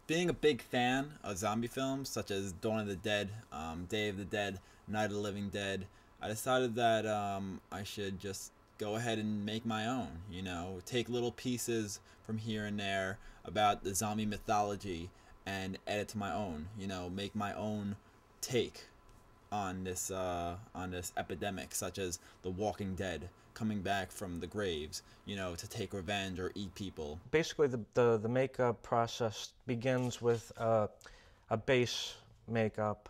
Being a big fan of zombie films such as Dawn of the Dead, Day of the Dead, Night of the Living Dead, I decided that I should just go ahead and make my own. Take little pieces from here and there about the zombie mythology and edit to my own. Make my own take on this epidemic, such as the Walking Dead coming back from the graves, to take revenge or eat people. Basically, the makeup process begins with a base makeup,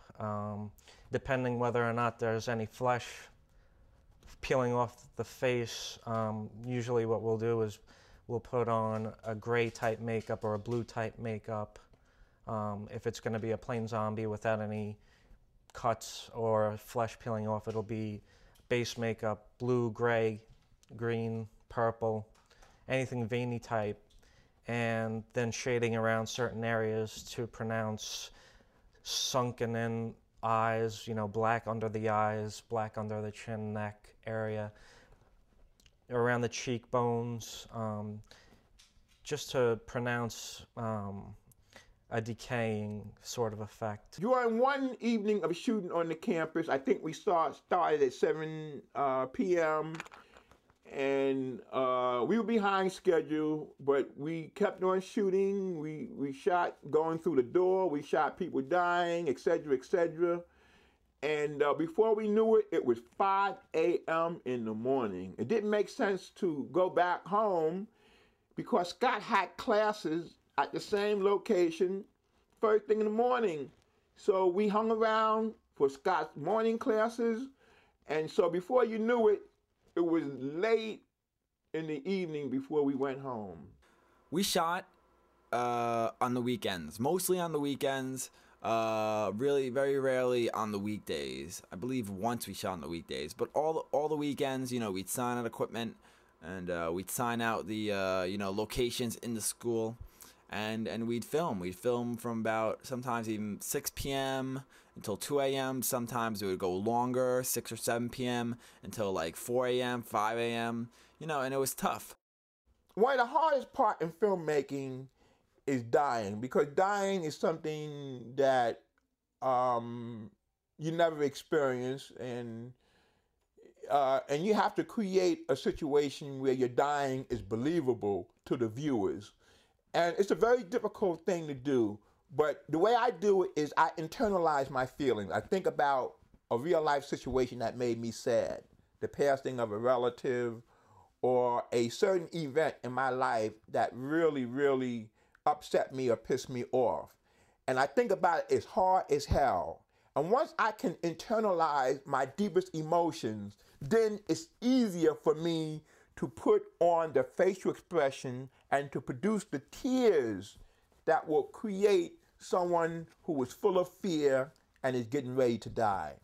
depending whether or not there's any flesh peeling off the face. Usually what we'll do is we'll put on a gray type makeup or a blue type makeup. If it's going to be a plain zombie without any cuts or flesh peeling off, it'll be base makeup, blue, gray, green, purple, anything veiny type, and then shading around certain areas to pronounce sunken in eyes, black under the eyes, black under the chin, neck area, around the cheekbones, just to pronounce a decaying sort of effect. During one evening of shooting on the campus, I think we started at 7 p.m. and we were behind schedule, but we kept on shooting. We shot going through the door, we shot people dying, etc., etc. And before we knew it, it was 5 a.m. in the morning. It didn't make sense to go back home because Scott had classes at the same location first thing in the morning. So we hung around for Scott's morning classes, and so before you knew it, it was late in the evening before we went home. We shot on the weekends, mostly on the weekends, really very rarely on the weekdays. I believe once we shot on the weekdays, but all the weekends, we'd sign out equipment and we'd sign out the locations in the school. And we'd film. We'd film from about sometimes even 6 p.m. until 2 a.m. Sometimes it would go longer, 6 or 7 p.m. until like 4 a.m., 5 a.m. And it was tough. One of the hardest part in filmmaking is dying, because dying is something that you never experience, and you have to create a situation where your dying is believable to the viewers. And it's a very difficult thing to do, but the way I do it is I internalize my feelings. I think about a real life situation that made me sad, the passing of a relative, or a certain event in my life that really, really upset me or pissed me off. And I think about it as hard as hell. And once I can internalize my deepest emotions, then it's easier for me to put on the facial expression and to produce the tears that will create someone who is full of fear and is getting ready to die.